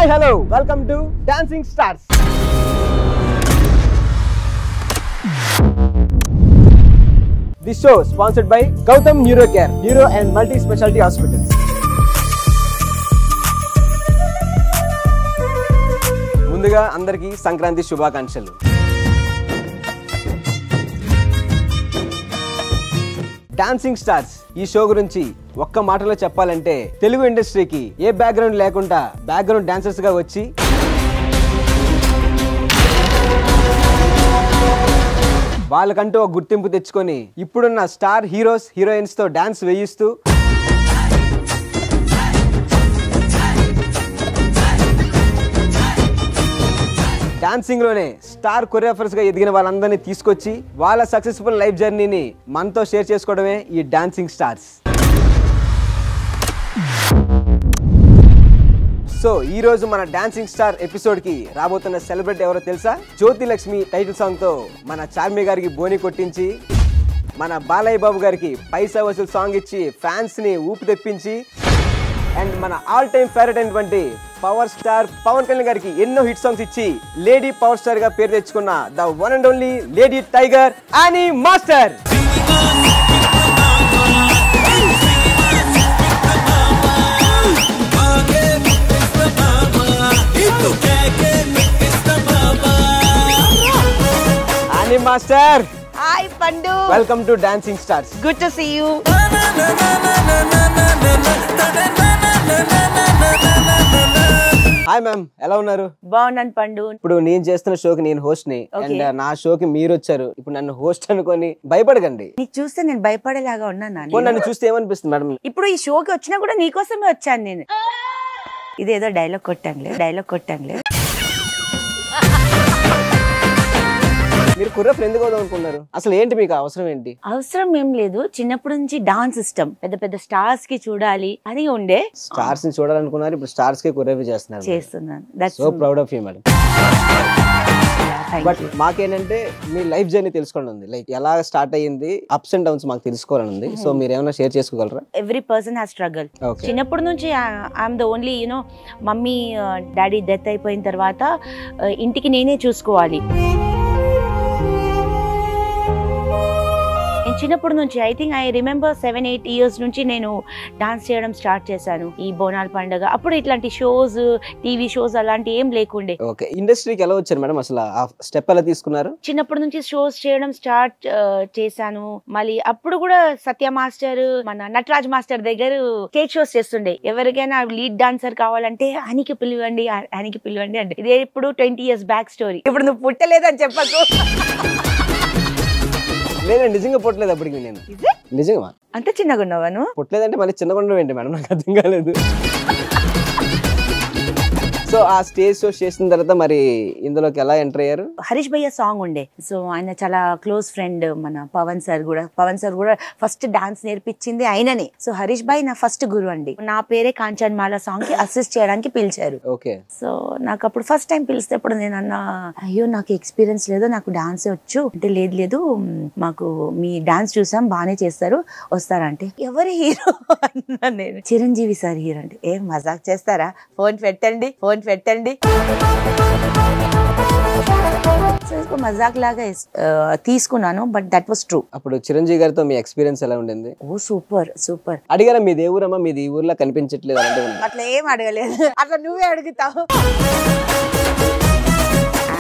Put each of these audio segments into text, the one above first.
Hi, hello. Welcome to Dancing Stars. This show is sponsored by Gautam Neurocare, Neuro and Multi-Specialty Hospitals. ముందుగా అందరికీ సంక్రాంతి శుభాకాంక్షలు. Dancing stars ఈ show గురించి ఒక్క మాటలో చెప్పాలంటే తెలుగు ఇండస్ట్రీకి ఏ బ్యాక్గ్రౌండ్ లేకుండా బ్యాక్గ్రౌండ్ డాన్సర్స్ గా వచ్చి వాళ్ళకంటూ ఒక గుర్తింపు తెచ్చుకొని ఇప్పుడున్న స్టార్ హీరోస్ హీరోయిన్స్ తో డాన్స్ వేయిస్తూ డాన్సింగ్ లోనే స్టార్ కొరియోగ్రాఫర్స్ గా ఎదిగిన వాళ్ళందరినీ తీసుకొచ్చి వాళ్ళ సక్సెస్ఫుల్ లైఫ్ జర్నీని మనతో షేర్ చేసుకోవడమే ఈ డాన్సింగ్ స్టార్స్. సో ఈ రోజు మన డాన్సింగ్ స్టార్ ఎపిసోడ్ కి రాబోతున్న సెలబ్రిటీ ఎవరో తెలుసా? జ్యోతి లక్ష్మి టైటిల్ సాంగ్ తో మన చార్మి గారికి బోని కొట్టించి, మన బాలయ్య బాబు గారికి పైసా వసూలు సాంగ్ ఇచ్చి ఫ్యాన్స్ ని ఊపి తెప్పించి, అండ్ మన ఆల్ టైమ్ ఫేవరెట్ అయినటువంటి పవర్ స్టార్ పవన్ కళ్యాణ్ గారికి ఎన్నో హిట్ సాంగ్స్ ఇచ్చి లేడీ పవర్ స్టార్ గా పేరు తెచ్చుకున్న the one and only lady tiger Annie master. Annie master, hi Pandu, welcome to dancing stars. Good to see you. Hi ma'am, ఎలా ఉన్నారు? బాగున్నాను పండు. ఇప్పుడు నేను చేస్తున్న షోకి నేను హోస్ట్ ని, అండ్ నా షోకి మీరు వచ్చారు. ఇప్పుడు నన్ను హోస్ట్ అనుకొని భయపడకండి. నీకు చూస్తే నేను భయపడేలాగా ఉన్నాను. నన్ను చూస్తే ఏమనిపిస్తుంది మేడం? ఇప్పుడు ఈ షోకి వచ్చినా కూడా నీకోసమే వచ్చాను నేను. ఇదేదో డైలాగ్ కొట్టానులే. మీరు కొరియోగ్రాఫర్ ఎందుకు అవుదాం అనుకున్నారు? అసలు ఏంటి మీకు అవసరం ఏంటి? అవసరం ఏం లేదు, చిన్నప్పటి నుంచి డాన్స్ ఇష్టం. పెద్ద పెద్ద స్టార్స్ కి చూడాలి అని ఉండే. స్టార్స్ ని చూడాలనుకున్నారు, ఇప్పుడు స్టార్స్ కి కొరియోగ్రఫీ చేస్తున్నాను. So proud of you madam. But మాకేంటంటే మీ లైఫ్ జర్నీ తెలుసుకోవాలని ఉంది. లైక్ ఎలా స్టార్ట్ అయ్యింది, అప్స్ అండ్ డౌన్స్ మాకు తెలుసుకోవాలని ఉంది. సో మీరు ఏమైనా షేర్ చేసుకోగలరా? Every person has struggle. చిన్నప్పటి నుంచి I'm the only mummy daddy death అయిపోయిన తర్వాత ఇంటికి నేనే చూసుకోవాలి. చిన్నప్పటి నుంచి ఐ రిమెంబర్ 7-8 years నుంచి నేను డాన్స్ చేయడం స్టార్ట్ చేశాను. ఈ బోనాల పండుగ అప్పుడు ఇట్లాంటి షోస్, టీవీ షోస్ అలాంటి ఏం లేకుండే. ఓకే, ఇండస్ట్రీకి ఎలా వచ్చారు మేడం? అసలు ఆ స్టెప్ ఎలా తీసుకున్నారు? చిన్నప్పటి నుంచి షోస్ చేయడం స్టార్ట్ చేశాను. మళ్ళీ అప్పుడు కూడా సత్య మాస్టర్, మన నటరాజ్ మాస్టర్ దగ్గర కేక్ షోస్ చేస్తుండే. ఎవరికైనా లీడ్ డాన్సర్ కావాలంటే ఆయనకి పిలవండి అంటే. ఇదే ఇప్పుడు 20 years బ్యాక్ స్టోరీ. ఇప్పుడు నువ్వు పుట్టలేదని చెప్పకు. లేదా నిజంగా పుట్టలేదు అప్పటికి? నేను నిజంగా అంత చిన్నగా ఉన్నావాను? పుట్టలేదంటే మళ్ళీ చిన్నగా ఉండడం ఏంటి మేడం? నాకు అర్థం కాలేదు. సో ఆ స్టేజ్ షో చేసిన తర్వాత మరి ఇందులోకి ఎలా ఎంటర్ అయ్యారు? హరీష్ భయ్య సాంగ్ ఉండే. సో ఆయన చాలా క్లోజ్ ఫ్రెండ్. మన పవన్ సార్ కూడా ఫస్ట్ డాన్స్ నేర్పించింది ఆయననే. సో హరీష్ భాయ్ నా ఫస్ట్ గురు అండి. నా పేరే కాంచన్ మాల సాంగ్ కి అసిస్ట్ చేయడానికి పిలిచారు. ఓకే. సో నాకు అప్పుడు ఫస్ట్ టైం పిలిస్తేప్పుడు నేను అన్నా, అయ్యో నాకు ఎక్స్పీరియన్స్ లేదు, నాకు డాన్స్ వచ్చు అంటే. లేదు మాకు మీ డాన్స్ చూసాం, బాగానే చేస్తారు, వస్తారంటే. ఎవరి హీరో అన్నా నేను. చిరంజీవి సార్ హీరో అంటే. ఏం మజాక్ చేస్తారా? ఫోన్ పెట్టండి. మజాక్ లాగా తీసుకున్నాను, బట్ దట్ వాస్ ట్రూ. అప్పుడు చిరంజీవి గారితో మీ ఎక్స్పీరియన్స్ ఎలా ఉండింది? ఓ సూపర్. అడిగారా మీది ఏ ఊరమ్మా, మీది ఈ ఊర్లో కనిపించట్లేదు అంటే? అట్లా ఏం అడగలేదు, అట్లా నువ్వే అడుగుతావు.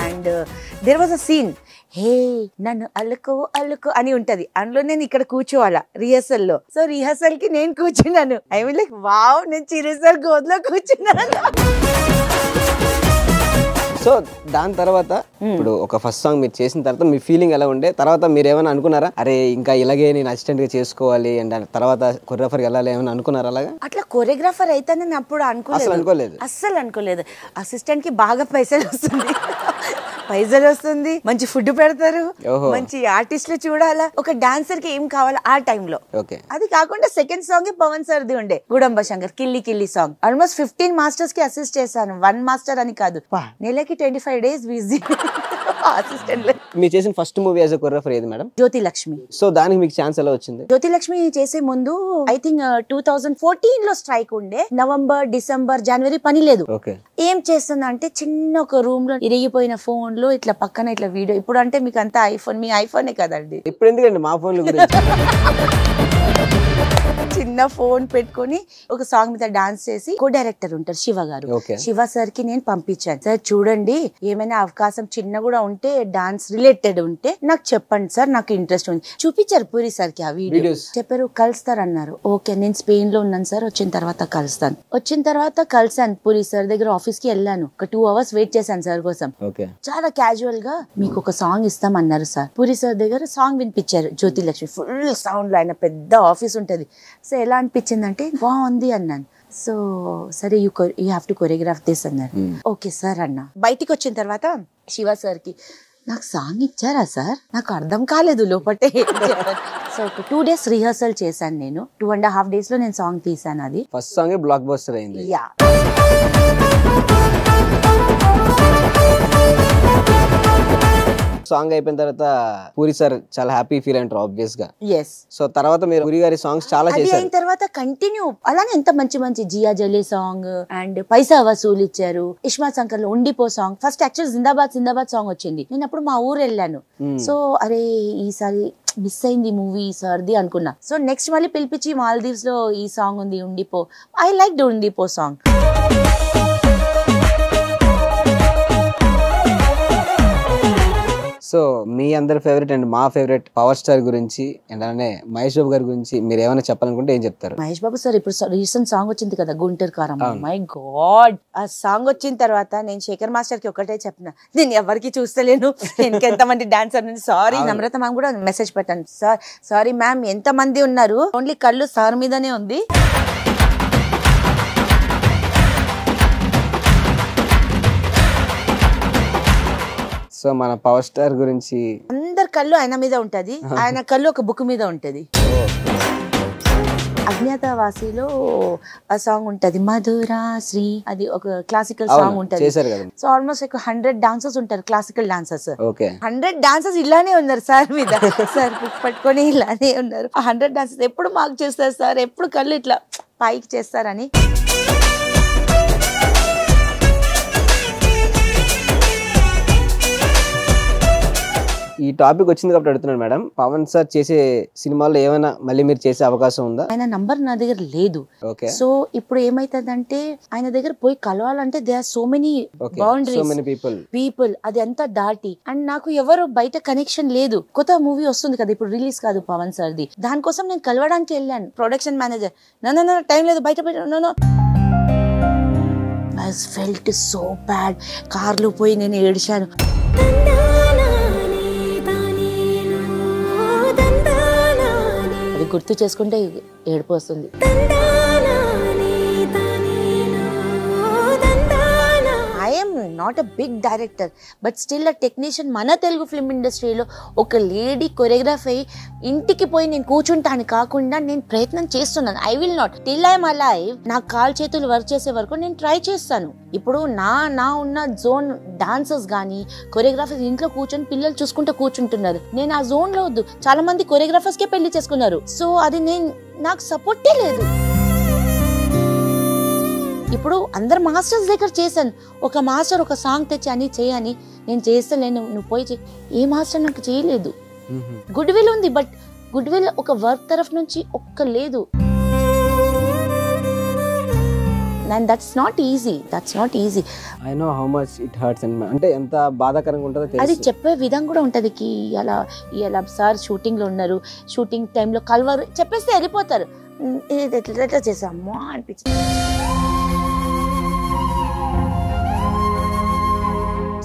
And there was a scene, hey నన్ను అల్లుకో అని ఉంటది. అందులో నేను ఇక్కడ కూర్చోవాలా రిహర్సల్ లో. సో రిహర్సల్ కి నేను కూర్చున్నాను. ఐ మీన్ లైక్ వావ్, నేను చిరుసర్ గోద్లో కూర్చున్నాను. సో దాని తర్వాత ఇప్పుడు ఒక ఫస్ట్ సాంగ్ మీరు చేసిన తర్వాత మీ ఫీలింగ్ ఎలా ఉండే? తర్వాత మీరు ఏమైనా అనుకున్నారా, అరే ఇంకా ఇలాగే నేను అసిస్టెంట్ గా చేసుకోవాలి అండ్ తర్వాత కొరియోగ్రాఫర్ వెళ్ళాలి ఏమైనా అనుకున్నారా? అలాగా అట్లా కొరియోగ్రాఫర్ అయితే నేను అప్పుడు అస్సలు అనుకోలేదు. అసిస్టెంట్ కి బాగా పైసలు వస్తుంది, మంచి ఫుడ్ పెడతారు, మంచి ఆర్టిస్టులు చూడాలా. ఒక డాన్సర్ కి ఏం కావాలా ఆ టైంలో. అది కాకుండా సెకండ్ సాంగ్ పవన్ సార్ది ఉండే, గుడంబ శంకర్ కిల్లి సాంగ్. ఆల్మోస్ట్ 15 మాస్టర్స్ కి అసిస్ట్ చేశాను. 1 మాస్టర్ అని కాదు, నెలకి 25 days బిజీ. అసిస్టెంట్. మీరు చేసిన first movie as a choreographer ఏది మేడం? జ్యోతి లక్ష్మి. సో దానికి మీకు ఛాన్స్ ఎలా వచ్చింది? జ్యోతి లక్ష్మి చేసే ముందు ఐ థింక్ 2014 లో స్ట్రైక్ ఉండే. నవంబర్, డిసెంబర్, జనవరి పని లేదు. ఓకే. ఏం చేస్తున్నా అంటే చిన్న ఒక రూమ్ లో ఇరిగిపోయిన ఫోన్ లో ఇట్లా పక్కన ఇట్లా వీడియో. ఇప్పుడు అంటే మీకు అంతా ఐఫోన్, మీ ఐఫోనే కదండి. ఇప్పుడు ఎందుకండి మా ఫోన్ల గురించి? చిన్న ఫోన్ పెట్టుకొని ఒక సాంగ్ మీద డాన్స్ చేసి కో డైరెక్టర్ ఉంటారు శివ గారు. శివ సార్ కి నేను పంపించాను, సార్ చూడండి ఏమైనా అవకాశం చిన్న కూడా ఉంటే డాన్స్ రిలేటెడ్ ఉంటే నాకు చెప్పండి సార్, నాకు ఇంట్రెస్ట్ ఉంది. చూపించారు పూరి సార్ కి ఆ వీడియో. చెప్పారు కలుస్తారు అన్నారు. ఓకే నేను స్పెయిన్ లో ఉన్నాను సార్, వచ్చిన తర్వాత కలుస్తాను. వచ్చిన తర్వాత కలిసాను పూరి సార్ దగ్గర. ఆఫీస్ కి వెళ్ళాను, ఒక 2 hours వెయిట్ చేశాను సార్ కోసం. చాలా క్యాజువల్ గా మీకు ఒక సాంగ్ ఇస్తాం అన్నారు సార్. పూరి సార్ దగ్గర సాంగ్ వినిపించారు జ్యోతి లక్ష్మి ఫుల్ సౌండ్ లో. ఆయన పెద్ద ఆఫీస్ ఉంటది. సో ఎలా అనిపించింది అంటే బాగుంది అన్నాను. సో సరే you have to choreograph this అన్నారు. ఓకే సార్ అన్నా. బయటికి వచ్చిన తర్వాత శివ సార్ కి నాకు సాంగ్ ఇచ్చారా సార్, నాకు అర్థం కాలేదు లోపటే. సో ఒక 2 days రిహర్సల్ చేశాను నేను. 2.5 days లో నేను సాంగ్ తీసాను. అది ఫస్ట్ సాంగ్ బ్లాక్ బస్టర్ అయింది. యా. సాంగ్ అయిపోయిన తర్వాత పూరి సార్ చాలా హ్యాపీ ఫీల్ అంటారు ఆబ్వియస్ గా. yes. సో తర్వాత మీరు పూరి గారి సాంగ్స్ చాలా చేశారు. అయిన తర్వాత కంటిన్యూ అలానే ఎంత మంచి మంచి జియా జలే సాంగ్ అండ్ పైసా వసూలు ఇచ్చారు. ఇస్మార్ట్ శంకర్ లో ఉండిపో సాంగ్. ఫస్ట్ యాక్చువల్ జిందాబాద్ జిందాబాద్ సాంగ్ వచ్చింది. నేను అప్పుడు మా ఊరు వెళ్ళాను. సో అరే ఈసారి మిస్ అయింది మూవీ సార్ది అనుకున్నా. సో నెక్స్ట్ మళ్ళీ పిలిపించి మాల్దీవ్స్ లో ఈ సాంగ్ ఉంది ఉండిపో. ఐ లైక్ ద ఉండిపో సాంగ్. సో మీ అందరి ఫేవరెట్ అండ్ మా ఫేవరెట్ పవర్ స్టార్ గురించి అండ్ అలానే మహేష్ బాబు గారి గురించి మీరు ఏమైనా చెప్పాలనుకుంటే ఏం చెప్తారు? మహేష్ బాబు సార్ ఇప్పుడు రీసెంట్ సాంగ్ వచ్చింది కదా గుంటూరు కారం. మై గాడ్, ఆ సాంగ్ వచ్చిన తర్వాత నేను శేఖర్ మాస్టర్ కి ఒకటే చెప్పిన, నేను ఎవరికి చూస్తలేను, ఇంకెంతమంది డాన్సర్. సారీ నమ్రత మ్యామ్ కూడా మెసేజ్ పెట్టాను, సార్ సారీ మ్యామ్ ఎంత మంది ఉన్నారు, ఓన్లీ కళ్ళు సార్ మీదనే ఉంది. సో మన పవర్ స్టార్ గురించి అందరి కళ్ళు ఆయన మీద ఉంటది, ఆయన కళ్ళు ఒక బుక్ మీద ఉంటది. అజ్ఞాతవాసిలో ఆ సాంగ్ ఉంటది మధురా శ్రీ, అది ఒక క్లాసికల్ సాంగ్ ఉంటది. సో ఆల్మోస్ట్ 100 డాన్సర్స్ ఉంటారు, క్లాసికల్ డాన్సర్స్. 100 డాన్సర్స్ ఇలానే ఉన్నారు సార్ మీద. సార్ బుక్ పట్టుకొని ఇలానే ఉన్నారు. 100 డాన్సర్స్ ఎప్పుడు మార్క్ చేస్తారు సార్, ఎప్పుడు కళ్ళు ఇట్లా పైకి చేస్తారని. ఈ టాపిక్ వచ్చింది కాబట్టి అడుగుతున్నాను మేడం, పవన్ సార్ చేసే సినిమాల్లో ఏమైనా మళ్ళీ మీరు చేసే అవకాశం ఉందా? ఆయన నంబర్ నా దగ్గర లేదు. సో ఇప్పుడు ఏమైతుందంటే ఆయన దగ్గర పోయి కలవాలంటే they are so many boundaries people, అది అంతా దాటి. అండ్ నాకు ఎవరు బయట కనెక్షన్ లేదు. కొత్త మూవీ వస్తుంది కదా ఇప్పుడు, రిలీజ్ కాదు పవన్ సార్ది, దానికోసం నేను కలవడానికి వెళ్ళాను. ప్రొడక్షన్ మేనేజర్ నో టైం లేదు బయట no. I felt so bad. కార్లో పోయి నేను ఏడ్చాను. అది గుర్తు చేసుకుంటే ఏడుపు వస్తుంది. I'm not a big director but still a technician. మన తెలుగు ఫిల్మ్ ఇండస్ట్రీలో ఒక లేడీ కొరియోగ్రాఫ్ అయ్యి ఇంటికి పోయి నేను కూర్చుంటాను కాకుండా నేను ప్రయత్నం చేస్తున్నాను. I will not till I'm alive. నా కాలు చేతులు వర్క్ చేసే వరకు నేను ట్రై చేస్తాను. ఇప్పుడు నా ఉన్న జోన్ డాన్సర్స్ కానీ కొరియోగ్రాఫర్స్ ఇంట్లో కూర్చొని పిల్లలు చూసుకుంటూ కూర్చుంటున్నారు. నేను ఆ జోన్ లో వద్దు. చాలా మంది కొరియోగ్రాఫర్స్ కే పెళ్లి చేసుకున్నారు. సో అది నాకు సపోర్టే లేదు. ఇప్పుడు అందరు మాస్టర్స్ దగ్గర చేశాను. ఒక మాస్టర్ ఒక సాంగ్ తెచ్చి అని చేయని నేను చేస్తలేను, నువ్వు పోయి ఏ మాస్టర్ నాకు చేయలేదు. గుడ్ విల్ ఉంది బట్ గుడ్ విల్ ఒక వర్క్ తరఫు నుంచి ఒక్క లేదు. And that's not easy. I know how much it hurts and అంటే ఎంత బాధాకరంగా ఉంటుందో తెలుసు. అది చెప్పే విధం కూడా ఉంటది కి ఇలా సార్ షూటింగ్ లో ఉన్నారు, షూటింగ్ టైంలో కల్వరు చెప్పేస్తే వెళ్ళిపోతారు. ఎట్లా చేసామో అనిపించింది.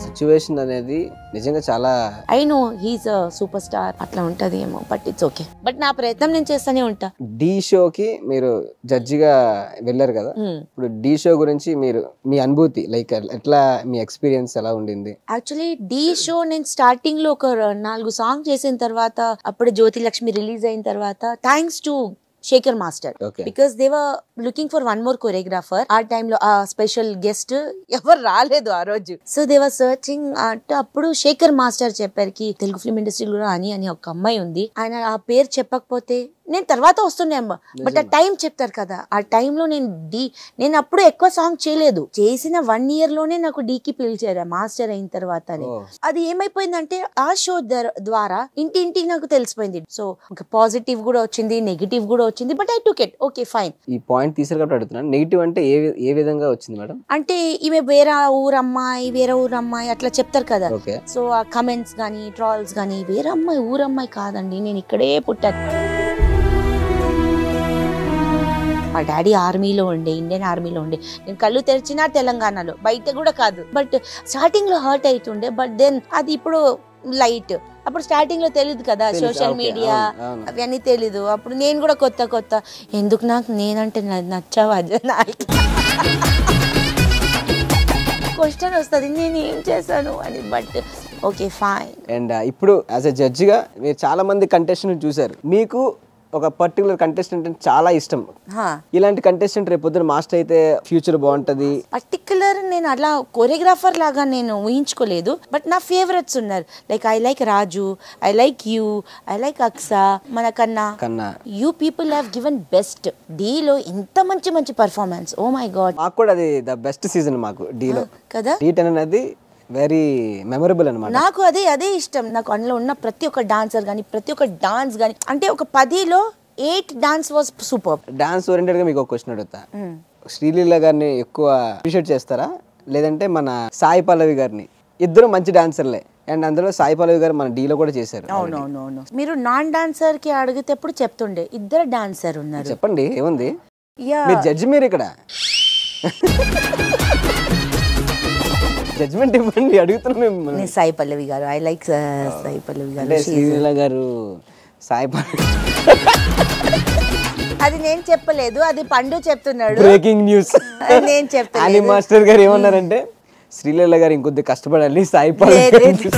సిచ్యువేషన్ అనేది నిజంగా చాలా I know he's a super star అట్లా ఉంటది ఏమో బట్ ఇట్స్ ఓకే. బట్ నా ప్రయత్నం నేను చేస్తానే ఉంటా. డి షోకి మీరు జడ్జిగా వెళ్ళారు కదా, ఇప్పుడు డి షో గురించి మీరు మీ అనుభూతి లైక్ ఎట్లా మీ ఎక్స్పీరియన్స్ ఎలా ఉండింది? యాక్చువల్లీ డి షో నేను స్టార్టింగ్ లో ఒక 4 సాంగ్ చేసిన తర్వాత, అప్పుడే జ్యోతి లక్ష్మి రిలీజ్ అయిన తర్వాత, thanks to Shekhar master, Okay. Because they were looking for one more choreographer. ఆ టైంలో ఆ స్పెషల్ గెస్ట్ ఎవరు రాలేదు ఆ రోజు. So they were searching. అప్పుడు శేఖర్ మాస్టర్ చెప్పారు తెలుగు ఫిల్మ్ ఇండస్ట్రీలో అని ఒక అమ్మాయి ఉంది, ఆయన ఆ పేరు చెప్పకపోతే నేను తర్వాత వస్తుండే అమ్మ, బట్ ఆ టైం చెప్తారు కదా, ఆ టైంలో నేను అప్పుడు ఎక్కువ సాంగ్ చేయలేదు, చేసిన 1 year లోనే నాకు డీకి పిలిచారు మాస్టర్ అయిన తర్వాత. అది ఏమైపోయిందంటే ఆ షో ద్వారా ఇంటింటికి నాకు తెలిసిపోయింది. సో ఒక పాజిటివ్ కూడా వచ్చింది, నెగిటివ్ కూడా వచ్చింది, but I took it okay fine. ఈ పాయింట్ తీసారు కాబట్టి అడుగుతున్నాను, నెగిటివ్ అంటే ఏ విధంగా వచ్చింది మేడం? అంటే ఈమె వేరే ఊరు అమ్మాయి అట్లా చెప్తారు కదా. సో ఆ కమెంట్స్ గానీ ట్రాల్స్ గానీ, వేరే అమ్మాయి ఊరమ్మాయి కాదండి, నేను ఇక్కడే పుట్టాను. మా డాడీ ఆర్మీలో ఉండే, ఇండియన్ ఆర్మీలో ఉండే, నేను కళ్ళు తెరిచినా తెలంగాణలో, బయట కూడా కాదు. బట్ స్టార్టింగ్ లో హర్ట్ అవుతుండే, బట్ దెన్ అది ఇప్పుడు లైట్. అప్పుడు స్టార్టింగ్ లో తెలియదు కదా సోషల్ మీడియా అవన్నీ తెలీదు. అప్పుడు నేను కూడా కొత్త ఎందుకు నాకు నేనంటే నచ్చవా జనాలకి క్వశ్చన్ వస్తుంది, నేను ఏం చేశాను అని. But okay fine. అండ్ ఇప్పుడు యాజ్ ఎ జడ్జిగా మీరు చాలా మంది కంటెస్టెంట్ చూసారు, మీకు ఒక పర్టికులర్ కంటెస్టెంట్ అంటే చాలా ఇష్టం. ఇలాంటి కంటెస్టెంట్ రేపు పొద్దున మాస్టర్ అయితే ఫ్యూచర్ బాగుంటది. పర్టికులర్ నేను అలా కొరియోగ్రాఫర్ లాగా నేను ఊహించుకోలేదు, బట్ నా ఫేవరెట్స్ ఉన్నారు. Like I like Raju, I like you, I like Aksa, మన కన్నా. You people have given best. డీలో ఇంత మంచి పర్ఫార్మెన్స్, ఓ మై గాడ్. మాకు కూడా అది ద బెస్ట్ సీజన్ మాకు డీలో కదా. D10 అనేది వెరీ మెమరబుల్ అనమాట. నాకు అదే ఇష్టం. నాకు అందులో ఉన్న ప్రతి ఒక్క డాన్సర్ గానీ, ప్రతి ఒక్క డాన్స్ గానీ, అంటే ఒక 10లో 8 dance was super. Dance oriented గా మీకు ఒక క్వశ్చన్ అడుగుతా, శ్రీలీల గారిని ఎక్కువ అప్రిషియేట్ చేస్తారా లేదంటే మన సాయి పల్లవి గారిని? ఇద్దరు మంచి డాన్సర్లే, అండ్ అందులో సాయి పల్లవి గారు మన డీలో కూడా చేశారు. అవునవును. మీరు నాన్ డాన్సర్ కి అడిగితే ఎప్పుడు చెప్తుండే ఇద్దరు డాన్సర్ ఉన్నారు. చెప్పండి ఏముంది, మీరు జడ్జి, మీరు ఇక్కడ జడ్జ్మెంట్ ఇవ్వండి, అడుగుతున్నాం. సాయి పల్లవి గారు, ఐ లైక్ సాయి పల్లవి గారు. శ్రీలీల గారు, సాయి పల్లవి అది నేను చెప్పలేదు, అది పండు చెప్తున్నాడు. Breaking news. నేను చెప్తాను. అని మాస్టర్ గారు ఏమన్నారంటే శ్రీలీల గారు ఇంకొద్ది కష్టపడాలి, సాయి పల్లవి.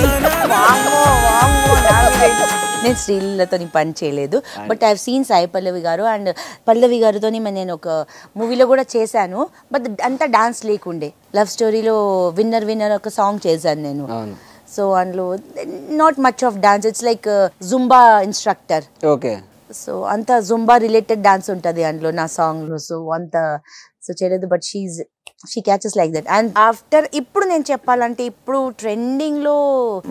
నేను శ్రీలీలతో పని చేయలేదు, but I have seen Sai Pallavi garu and పల్లవి గారితో నేను ఒక మూవీలో కూడా చేశాను, బట్ అంతా డాన్స్ లేకుండే. లవ్ స్టోరీలో విన్నర్ ఒక సాంగ్ చేశాను నేను. సో అందులో not much of dance, it's like Zumba instructor. Okay. So అంత జుంబా రిలేటెడ్ డాన్స్ ఉంటుంది అందులో నా సాంగ్ లో. సో అంత చేయలేదు, but she catches like that. And after ఇప్పుడు నేను చెప్పాలంటే ఇప్పుడు ట్రెండింగ్ లో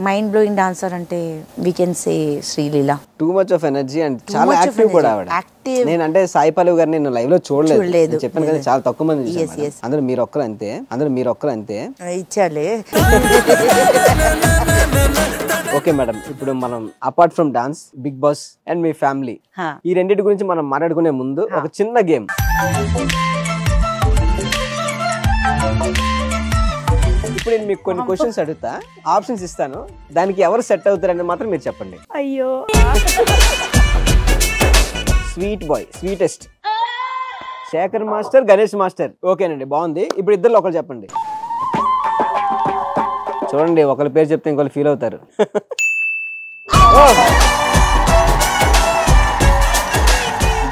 మైండ్ బ్లోయింగ్ డాన్సర్ అంటే we can say Sreeleela. Too much of energy and చాలా యాక్టివ్ కూడా ఆవిడ. నేను అంటే సాయి పల్లవి గారిని నేను లైవ్ లో చూడలేదు, చెప్పాను కదా చాలా తక్కువ మంది చూసాను. అందరూ మీరు ఒక్కరు అంతే ఇచ్చాలే. ఓకే మేడం, ఇప్పుడు మనం apart from dance, Bigg Boss and మీ ఫ్యామిలీ, ఈ రెండింటి గురించి మనం మాట్లాడుకునే ముందు ఒక చిన్న గేమ్. ఇప్పుడు నేను మీకు కొన్ని క్వశ్చన్స్ అడుగుతా, ఆప్షన్స్ ఇస్తాను, దానికి ఎవరు సెట్ అవుతారని మాత్రం మీరు చెప్పండి. అయ్యో. Sweet boy, sweetest, Shekhar master, Ganesh master. ఓకేనండి, బాగుంది. ఇప్పుడు ఇద్దరు ఒకరు చెప్పండి. చూడండి, ఒకరి పేరు చెప్తే ఇంకొకరు ఫీల్ అవుతారు.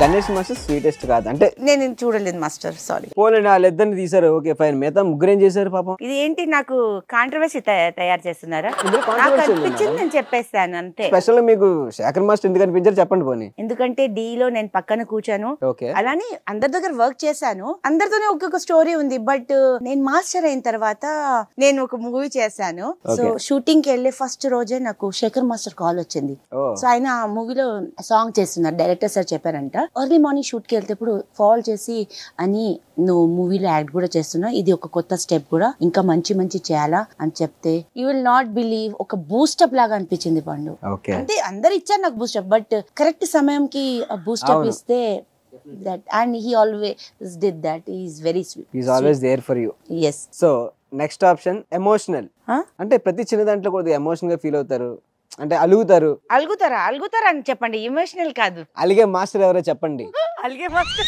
గణేష్ మాస్టర్ స్వీటెస్ట్ కాదు అంటే నేను చూడలేదు మాస్టర్, సారీ. పోలేండి, వాళ్ళిద్దరిని తీసారు, ఓకే ఫైన్. మిగతా ముగ్గురు ఏం చేశారు పాపం? ఇది ఏంటి నాకు కాంట్రవర్సీ తయారు చేస్తున్నారా? నేను చెప్పేస్తాను అంతే. స్పెషల్ మీకు శేఖర్ మాస్టర్ ఎందుకు అనిపించారు చెప్పండి పోనీ. ఎందుకంటే డీలో నేను పక్కన కూర్చాను, అలానే అందరి దగ్గర వర్క్ చేశాను, అందరితోనే ఒక్కొక్క స్టోరీ ఉంది. బట్ నేను మాస్టర్ అయిన తర్వాత నేను ఒక మూవీ చేశాను. సో షూటింగ్ కి వెళ్ళే ఫస్ట్ రోజే నాకు శేఖర్ మాస్టర్ కాల్ వచ్చింది. సో ఆయన ఆ మూవీలో సాంగ్ చేస్తున్నారు, డైరెక్టర్ సార్ చెప్పారంట ఎర్లీ మార్నింగ్ షూట్ కి వెళ్తేప్పుడు కాల్ చేసి, అని నువ్వు మూవీలో యాక్ట్ కూడా చేస్తున్నా, ఇది ఒక కొత్త స్టెప్ కూడా, ఇంకా మంచి చేయాలా అని చెప్తే యూ విల్ నాట్ బిలీవ్, ఒక బూస్టప్ లాగా అనిపించింది పండు. అంటే అందరు ఇచ్చారు నాకు బూస్టప్, బట్ కరెక్ట్ సమయంకి బూస్టప్ ఇస్తే that, and he always did that. He is very sweet. He is always there for you. Yes. So next option, emotional. అంటే ప్రతి చిన్న దాంట్లో కూడా ఎమోషనల్ గా ఫీల్ అవుతారు, అంటే అలుగుతారా అని చెప్పండి, ఎమోషనల్ కాదు. అలిగే మాస్టర్ ఎవరో చెప్పండి. అలిగే మాస్టర్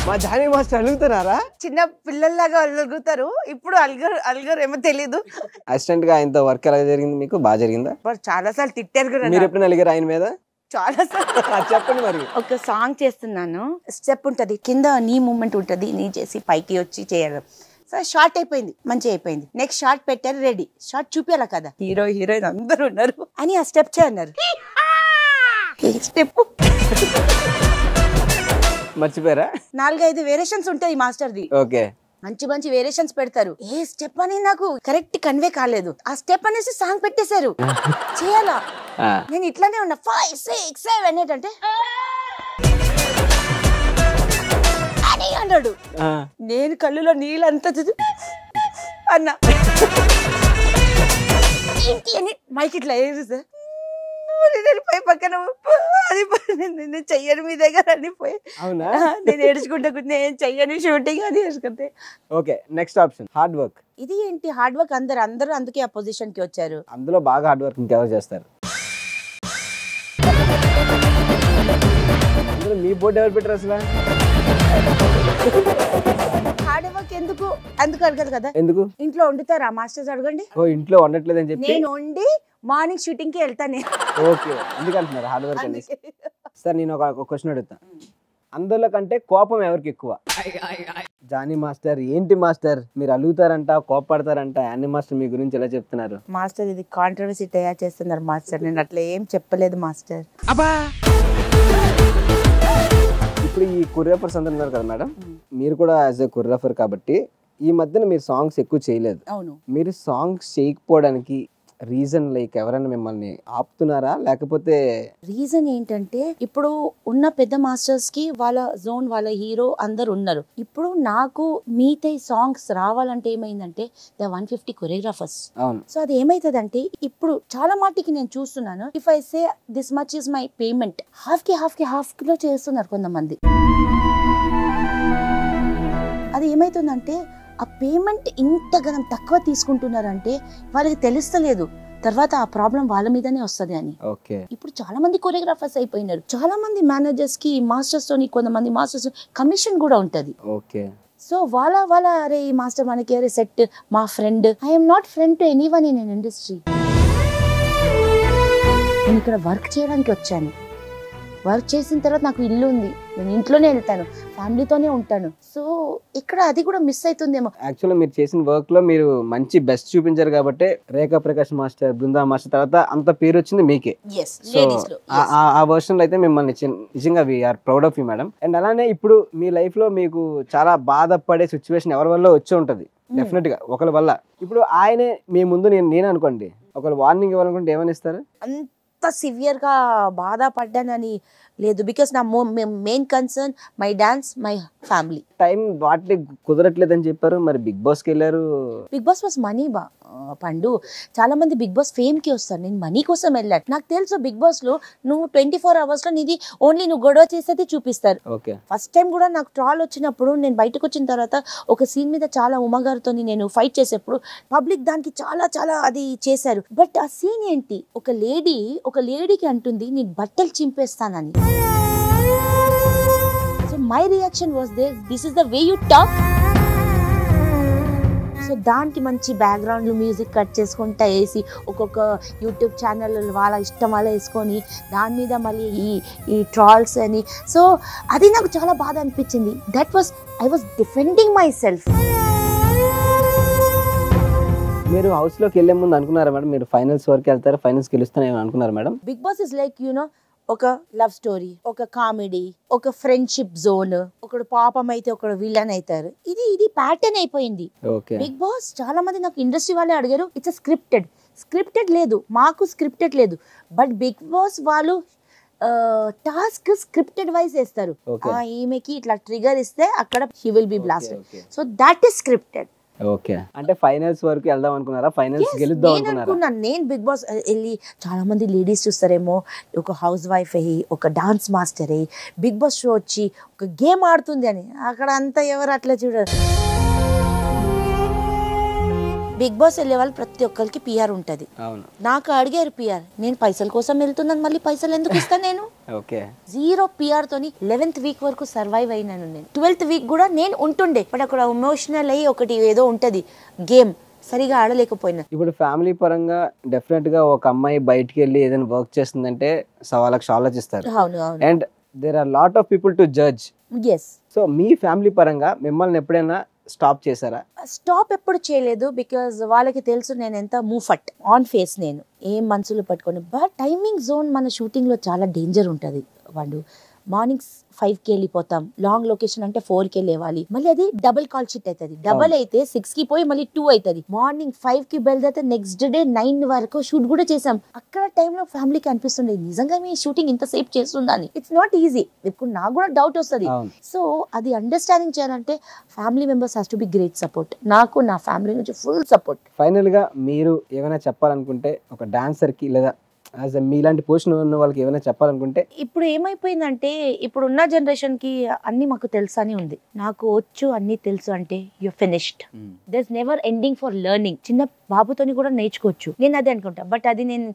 మా జానీ మాస్టర్ అలుగుతున్నారా? చిన్న పిల్లల్లాగా అలుగుతారు, ఇప్పుడు అలుగరు ఏమో తెలీదు. అసిస్టెంట్ గా ఆయనతో వర్క్ ఎలా జరిగింది మీకు? బాగా జరిగిందా? చాలా సార్లు తిట్టారు కదా. మీరు ఎప్పుడైనా అలిగారు ఆయన మీద? చాలా చెప్పండి మరి. ఒక సాంగ్ చేస్తున్నాను, స్టెప్ ఉంటది, కింద నీ మూమెంట్ ఉంటది, నీ చేసి పైకి వచ్చి చేయడం. సో షార్ట్ అయిపోయింది, మంచిగా అయిపోయింది. నెక్స్ట్ షార్ట్ పెట్టారు, రెడీ. షార్ట్ చూపించాల కదా, హీరో హీరోయిన్ అందరూ ఉన్నారు అని ఆ స్టెప్ చేయన్నారు. స్టెప్ మర్చిపోయారా? 4-5 వేరియేషన్స్ ఉంటాయి మాస్టర్ది. ఓకే, మంచి మంచి వేరియేషన్స్ పెడతారు. ఏ స్టెప్ అని నాకు కరెక్ట్ కన్వే కాలేదు. ఆ స్టెప్ అనేసి సాంగ్ పెట్టేశారు. చేయాలా? నేను ఇట్లానే ఉన్నా 5, 6, 7 ఏంటంటే అని అన్నాడు. నేను కళ్ళులో నీళ్ళంతా అన్నా ఏంటి అని మైక్ ఇట్లా సార్ వెళ్ళిపోయి పక్కన అది నేను చెయ్యను మీ దగ్గర అనిపోయి. అవునా? నేను ఏడ్చుకుంటా నేను చెయ్యను షూటింగ్ అని ఏడ్చుకుంటే. Okay, next option hard work. ఇది ఏంటి హార్డ్ వర్క్? అందరూ అందుకే ఆ పొజిషన్ కి వచ్చారు. అందులో బాగా హార్డ్ వర్క్ ఇంకెవరు చేస్తారు? అందులో మీ బోర్డు ఎవరు పెట్టారు అసలు? హార్డ్ వర్క్ ఎందుకు అడగదు కదా. ఎందుకు? ఇంట్లో వండుతారా మాస్టర్స్? అడగండి. ఓ, ఇంట్లో వండట్లేదని చెప్పి నేను వండి మార్నింగ్ షూటింగ్ కి వెళ్తాను. ఓకే, ఎందుకంటున్నారు హార్డ్ వర్క్ అనేసి. సార్ నేను ఒక క్వశ్చన్ అడుగుతా. అందులో కంటే కోపం ఎవరికి ఎక్కువ? Johnny master. ఏంటి మాస్టర్ మీరు అలుగుతారంట, కోపడతారంట, యానీ మాస్టర్ మీ గురించి ఎలా చెప్తున్నారు? మాస్టర్ ఇది కాంట్రవర్సీ తయారు చేస్తున్నారు మాస్టర్. నేను అట్లా ఏం చెప్పలేదు మాస్టర్. ఇప్పుడు ఈ కొరియోగ్రాఫర్స్ అందరు ఉన్నారు కదా మేడం, మీరు కూడా యాజ్ ఎ కొరియోగ్రాఫర్ కాబట్టి ఈ మధ్యన మీరు సాంగ్స్ ఎక్కువ చేయలేదు. అవును. మీరు సాంగ్స్ చేయకపోవడానికి రీజన్ లైక్ ఎవరైనా మిమ్మల్ని ఆపుతున్నారా, లేకపోతే? రీజన్ ఏంటంటే ఇప్పుడు ఉన్న పెద్ద మాస్టర్స్ కి వాళ్ళ జోన్, వాళ్ళ హీరో అందరు ఉన్నారు. ఇప్పుడు నాకు మీతో సాంగ్స్ రావాలంటే ఏమైందంటే 150 కొరియోగ్రాఫర్స్. అవును. సో అది ఏమైతుందంటే ఇప్పుడు చాలా మాటికి నేను చూస్తున్నాను, if I say this much is my payment, half kilo చేస్తున్నారు కొంతమంది. అది ఏమైతుందంటే ఆ పేమెంట్ ఇంతగానం తక్కువ తీసుకుంటున్నారంటే వాళ్ళకి తెలుస్తలేదు తర్వాత ఆ ప్రాబ్లం వాళ్ళ మీదనే వస్తుంది అని. ఇప్పుడు చాలా మంది కొరియోగ్రాఫర్స్ అయిపోయినారు. చాలా మంది మేనేజర్స్ కి మాస్టర్స్ తోని, కొంతమంది మాస్టర్స్ కమిషన్ కూడా ఉంటది. సో వాళ్ళ అరే ఈ మాస్టర్ మనకి అరే సెట్ మా friend. I'm not friend to anyone in industry. నేను ఇక్కడ వర్క్ చేయడానికి వచ్చాను. వర్క్ చేసిన తర్వాత నాకు ఇల్లు ఉంది, నేను ఇంట్లోనే వెళ్తాను, ఫ్యామిలీతోనే ఉంటాను. సో ఇక్కడ అది కూడా మిస్ అవుతుందేమో. యాక్చువల్గా మీరు చేసిన వర్క్ లో మీరు మంచి బెస్ట్ చూపించారు కాబట్టి రేఖా ప్రకాష్ మాస్టర్, బృందా మాస్టర్ తర్వాత అంత పేరు వచ్చింది మీకే. ఆ వర్షన్ లో అయితే మిమ్మల్ని నిజంగా we are proud of you madam. And అలానే ఇప్పుడు మీ లైఫ్ లో మీకు చాలా బాధపడే సిచ్యువేషన్ ఎవరి వల్ల వచ్చి ఉంటది డెఫినెట్ గా, ఒకరి వల్ల. ఇప్పుడు ఆయనే మీ ముందు నేను అనుకోండి ఒకరు వార్నింగ్ ఇవ్వాలనుకుంటే ఏమని ఇస్తారు? అంత సివియర్ గా బాధపడ్డానని లేదు, బికాస్ నా main concern my dance, my family. Time వాటి కుదరట్లేదు అని చెప్పారు, మరి బిగ్ బాస్ కి వెళ్ళారు. బిగ్ బాస్ వాస్ మనీ పండు. చాలా మంది బిగ్ బాస్ ఫేమ్ కి వస్తారు, నేను మనీ కోసం వెళ్ళాను. నాకు తెలుసు బిగ్ బాస్ లో నువ్వు 24 hours లో నీది ఓన్లీ నువ్వు గొడవ చేసేది చూపిస్తారు. ఫస్ట్ టైం కూడా నాకు ట్రాల్ వచ్చినప్పుడు నేను బయటకు వచ్చిన తర్వాత ఒక సీన్ మీద చాలా ఉమాగారితో నేను ఫైట్ చేసేప్పుడు పబ్లిక్ దానికి చాలా చాలా అది చేశారు. బట్ ఆ సీన్ ఏంటి, ఒక లేడీకి అంటుంది నేను బట్టలు చింపేస్తానని. So my reaction was this is the way you talk. So దానికి మంచి బ్యాక్గ్రౌండ్ మ్యూజిక్ కట్ చేసుకుంటా వేసి ఒక్కొక్క యూట్యూబ్ ఛానల్ వాళ్ళ ఇష్టం అలా వేసుకొని దాని మీద మళ్ళీ ఈ ట్రాల్స్ అని. సో అది నాకు చాలా బాధ అనిపించింది. I was defending my self. మీరు హౌస్ లోకి వెళ్ళే ముందు అనుకున్నారా మేడం మీరు ఫైనల్స్ వరకు వెళ్తారు, ఫైనల్స్ గెలుస్తారని అనుకున్నారు మేడం? బిగ్ బాస్ ఇస్ లైక్ ఒక లవ్ స్టోరీ, ఒక కామెడీ, ఒక ఫ్రెండ్షిప్ జోన్, ఒకడు పాపం అయితే ఒకడు విలన్ అవుతారు. ఇది ప్యాటర్న్ అయిపోయింది బిగ్ బాస్. చాలా మంది నాకు ఇండస్ట్రీ వాళ్ళే అడిగారు, ఇట్స్ స్క్రిప్టెడ్ లేదు, మాకు స్క్రిప్టెడ్ లేదు. బట్ బిగ్ బాస్ వాళ్ళు టాస్క్ స్క్రిప్టెడ్ వైజ్ వేస్తారు. ఈమెకి ఇట్లా ట్రిగర్ ఇస్తే అక్కడ he will be blasted. So that is scripted. అంటే ఫైనల్స్ వరకు వెళ్దాం అనుకున్నారా, ఫైనల్స్ గెలుద్దాం అనుకున్నారా? నేను బిగ్ బాస్ వెళ్ళి చాలా మంది లేడీస్ చూస్తారేమో, ఒక హౌస్ వైఫ్ అయ్యి, ఒక డాన్స్ మాస్టర్ అయ్యి బిగ్ బాస్ షో వచ్చి ఒక గేమ్ ఆడుతుంది అని. అక్కడ అంతా ఎవరు అట్లా చూడరు. బిగ్ బాస్ వెళ్ళే వాళ్ళు ప్రతి ఒక్కరికి పిఆర్ ఉంటది. నాకు అడిగారు పిఆర్, నేను పైసల కోసం వెళ్తున్నాను, మళ్ళీ పైసలు ఎందుకు ఇస్తాను? నేను 0 పిఆర్ తోని 11th వీక్ వరకు సర్వైవ్ అయినాను. నేను 12th వీక్ కూడా నేను ఉంటుండే. బట్ అక్కడ ఎమోషనల్ అయ్యి ఒకటి ఏదో ఉంటది గేమ్, సరిగా ఆడలేకపోయినా. ఇప్పుడు ఫ్యామిలీ పరంగా డెఫినెట్ గా ఒక అమ్మాయి బయటికి వెళ్ళి ఏదైనా వర్క్ చేస్తుందంటే వాళ్ళకి ఆలోచిస్తారు. అవును అవును. And there are lot of people to judge. Yes. So మీ ఫ్యామిలీ పరంగా మిమ్మల్ని ఎప్పుడైనా స్టాప్ చేశారా? స్టాప్ ఎప్పుడు చేయలేదు, బికాజ్ వాళ్ళకి తెలుసు నేను ఎంత మూఫట్ ఆన్ ఫేస్, నేను ఏం మనసులో పట్టుకొని. బట్ టైమింగ్ జోన్ మన షూటింగ్ లో చాలా డేంజర్ ఉంటుంది. వాళ్ళు మార్నింగ్ 5కి వెళ్ళిపోతాం, లాంగ్ లొకేషన్ అంటే 4కి లేవాలి, మళ్ళీ అది డబుల్ కాల్ షీట్ అవుతుంది. డబుల్ అయితే 6కి పోయి మళ్ళీ 2 అవుతుంది. మార్నింగ్ 5కి బయలుదేరితే నెక్స్ట్ డే 9 వరకు షూట్ కూడా చేసాం. అక్కడ టైంలో ఫ్యామిలీకి అనిపిస్తుంది నిజంగా మీ షూటింగ్ ఇంత సేఫ్ చేస్తుందని. It's not easy. ఇప్పుడు నాకు కూడా డౌట్ వస్తుంది. సో అది అండర్స్టాండింగ్ చేయాలంటే family members has to be great support. నాకు నా ఫ్యామిలీ నుంచి ఫుల్ సపోర్ట్. ఫైనల్ గా మీరు ఏమైనా చెప్పాలనుకుంటే ఒక డాన్సర్ కి లేదా మీలాంటి పొజిషన్ ఉన్న వాళ్ళకి ఏమైనా చెప్పాలనుకుంటే? ఇప్పుడు ఏమైపోయిందంటే ఇప్పుడు ఉన్న జనరేషన్ కి అన్ని మాకు తెలుసు అని ఉంది. నాకు వచ్చు అన్ని తెలుసు అంటే you finished. There is never ending for learning. చిన్న బాబుతోని కూడా నేర్చుకోవచ్చు, నేను అదే అనుకుంటా. బట్ అది నేను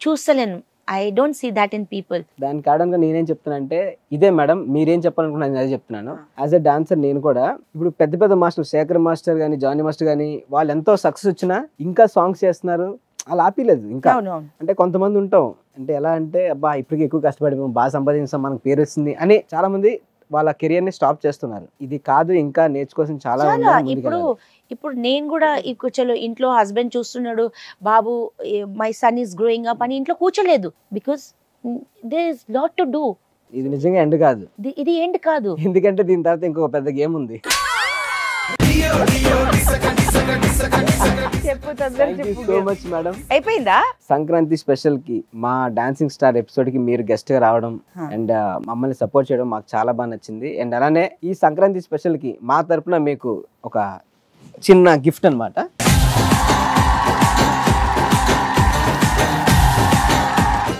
చూస్తలేను. I don't see that in people. దానికి కారణంగా నేనేం చెప్తున్నానంటే ఇదే మేడం, మీరేం చెప్పాలనుకున్నా నేను అదే చెప్తున్నాను. యాజ్ ఎ డాన్సర్ నేను కూడా ఇప్పుడు పెద్ద పెద్ద మాస్టర్ శేఖర్ మాస్టర్ కానీ జానీ మాస్టర్ కానీ వాళ్ళు ఎంతో సక్సెస్ వచ్చినా ఇంకా సాంగ్స్ చేస్తున్నారు, అలా ఆపిలేదు ఇంకా. అంటే కొంతమంది ఉంటాం అంటే ఎలా అంటే అబ్బా ఇప్పటికి ఎక్కువ కష్టపడి బాగా సంపాదించాం మనకు పేరు వచ్చింది అని చాలా మంది వాళ్ళ కెరియర్ ని స్టాప్ చేస్తున్నారు. ఇది కాదు, ఇంకా నేర్చుకోవాల్సిన చాలా. ఇప్పుడు నేను కూడా చలో ఇంట్లో హస్బెండ్ చూస్తున్నాడు, బాబు my son is growing up అని ఇంట్లో కూర్చోలేదు. Because there is lot to do. ఇది నిజంగా ఎండ్ కాదు, ఇది ఎండ్ కాదు. ఎందుకంటే దీని తర్వాత ఇంకొక పెద్ద గేమ్ ఉంది. అయిపోయిందా? సంక్రాంతి స్పెషల్ కి మా డాన్సింగ్ స్టార్ ఎపిసోడ్ కి మీరు గెస్ట్ గా రావడం అండ్ మమ్మల్ని సపోర్ట్ చేయడం మాకు చాలా బాగా నచ్చింది. అండ్ అలానే ఈ సంక్రాంతి స్పెషల్ కి మా తరపున మీకు ఒక చిన్న గిఫ్ట్ అన్నమాట.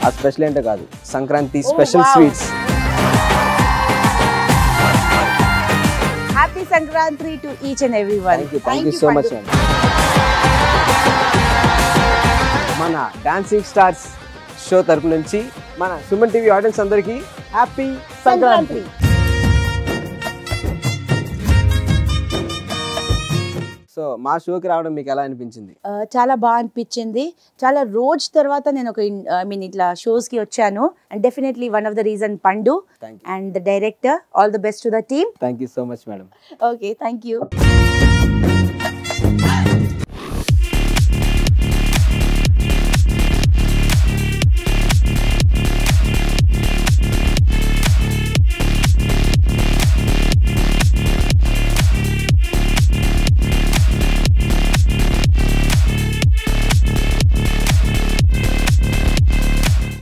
ఆ స్పెషల్ ఏంటో కాదు, Sankranti special sweets. Happy Sankranti to each and everyone. Thank you so much. మన డాన్సింగ్ స్టార్స్ షో తరపు నుంచి మన సుమన్ టీవీ ఆడియన్స్ అందరికీ హ్యాపీ సంక్రాంతి. సో మా షోకి రావడం మీకు ఎలా అనిపించింది? చాలా బాగా అనిపించింది. చాలా రోజు తర్వాత నేను ఒక ఇట్లా షోస్ కి వచ్చాను. And definitely one of the reason Pandu and the director. All the best to the team. Thank you so much madam. Okay, thank you.